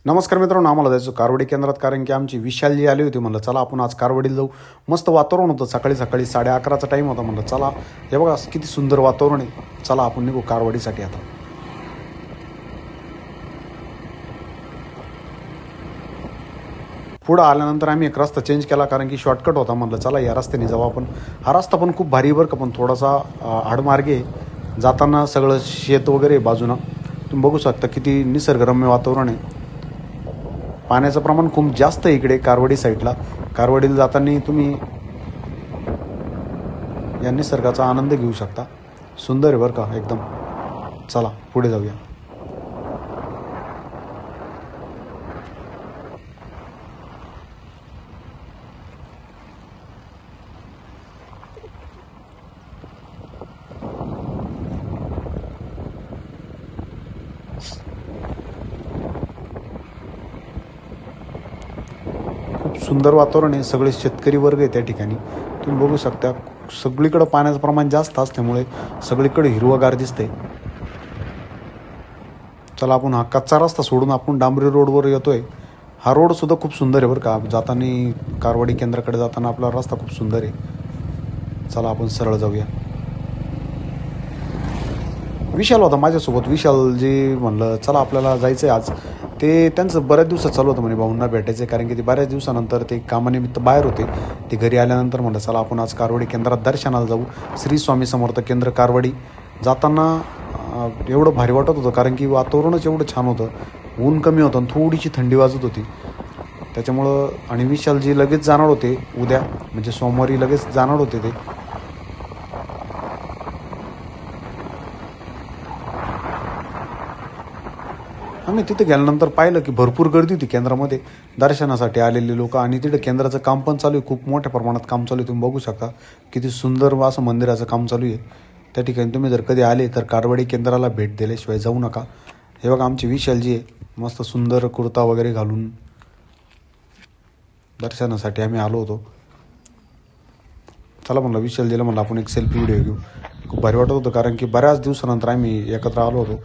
नमस्कार मित्रांनो, आम्हाला जायचं कारवडी केंद्रात कारण की आमची विशालजी आली होती. म्हणलं चला आपण आज कारवडीला जाऊ. मस्त वातावरण होतं. सकाळी 11:30चा टाईम होता. म्हणलं चला, हे बघा किती सुंदर वातावरण आहे. चला आपण निघू कारवडीसाठी आता. पुढं आल्यानंतर आम्ही एक रस्ता चेंज केला कारण की शॉर्टकट होता. म्हणलं चला या रस्त्याने जाऊ आपण. हा रस्ता पण खूप भारी बरं का, पण थोडासा आडमार्गे आहे. जाताना सगळं शेत वगैरे बाजूनं तुम्ही बघू शकता किती निसर्गरम्य वातावरण आहे. पाण्याचं प्रमाण खूप जास्त आहे इकडे कारवडी साईडला. कारवडीला जाताना तुम्ही या निसर्गाचा आनंद घेऊ शकता. सुंदर आहे बरं का एकदम. चला पुढे जाऊया. खूप सुंदर वातावरण आहे. सगळे शेतकरी वर्ग आहे त्या ठिकाणी. तुम्ही बघू शकता सगळीकडं पाण्याचं प्रमाण जास्त असल्यामुळे सगळीकडे हिरवगार दिसते. चला आपण हा कच्चा रस्ता सोडून आपण डांबरी रोडवर येतोय. हा रोड सुद्धा खूप सुंदर आहे बरं का. जाताना कारवडी केंद्राकडे जाताना आपला रस्ता खूप सुंदर आहे. चला आपण सरळ जाऊया. विशाल होता माझ्यासोबत. विशालजी म्हणलं चला आपल्याला जायचं आहे आज. ते त्यांचं बऱ्याच दिवसात चालू होतं म्हणे भाऊंना भेटायचं, कारण की ते बऱ्याच दिवसानंतर ते कामानिमित्त बाहेर होते. ते घरी आल्यानंतर म्हणलं चला आपण आज कारवडी केंद्रात दर्शनाला जाऊ. श्री स्वामी समर्थ केंद्र कारवडी. जाताना एवढं भारी वाटत होतं कारण की वातावरणच एवढं छान होतं. ऊन कमी होतं आणि थोडीशी थंडी वाजत होती त्याच्यामुळं. आणि विशालजी लगेच जाणार होते उद्या, म्हणजे सोमवारी लगेच जाणार होते ते. आम्ही तिथे गेल्यानंतर पाहिलं की भरपूर गर्दी होती केंद्रामध्ये दर्शनासाठी आलेले लोक. आणि तिथे केंद्राचं काम पण चालू आहे. खूप मोठ्या प्रमाणात काम चालू आहे. तुम्ही बघू शकता किती सुंदर असं मंदिराचं काम चालू आहे त्या ठिकाणी. तुम्ही जर कधी आले तर कारवडी केंद्राला भेट दिल्याशिवाय जाऊ नका. हे बघा आमची विशालजी आहे, मस्त सुंदर कुर्ता वगैरे घालून दर्शनासाठी आम्ही आलो होतो. चला म्हणलं विशालजीला म्हणलं आपण एक सेल्फी व्हिडिओ घेऊ. खूप भारी वाटत होतं कारण की बऱ्याच दिवसानंतर आम्ही एकत्र आलो होतो.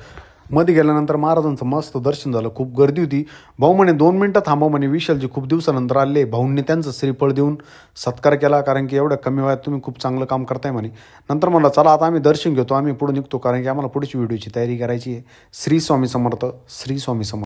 मध्ये गेल्यानंतर महाराजांचं मस्त दर्शन झालं. खूप गर्दी होती. भाऊ म्हणे 2 मिनटं थांबा म्हणे, विशालजी खूप दिवसानंतर आले. भाऊंनी त्यांचं श्रीफळ देऊन सत्कार केला कारण की एवढ्या कमी वयात तुम्ही खूप चांगलं काम करताय म्हणे. नंतर म्हणलं चला आता आम्ही दर्शन घेतो, आम्ही पुढे निघतो कारण की आम्हाला पुढची व्हिडिओची तयारी करायची आहे. श्री स्वामी समर्थ, श्री स्वामी समर्थ.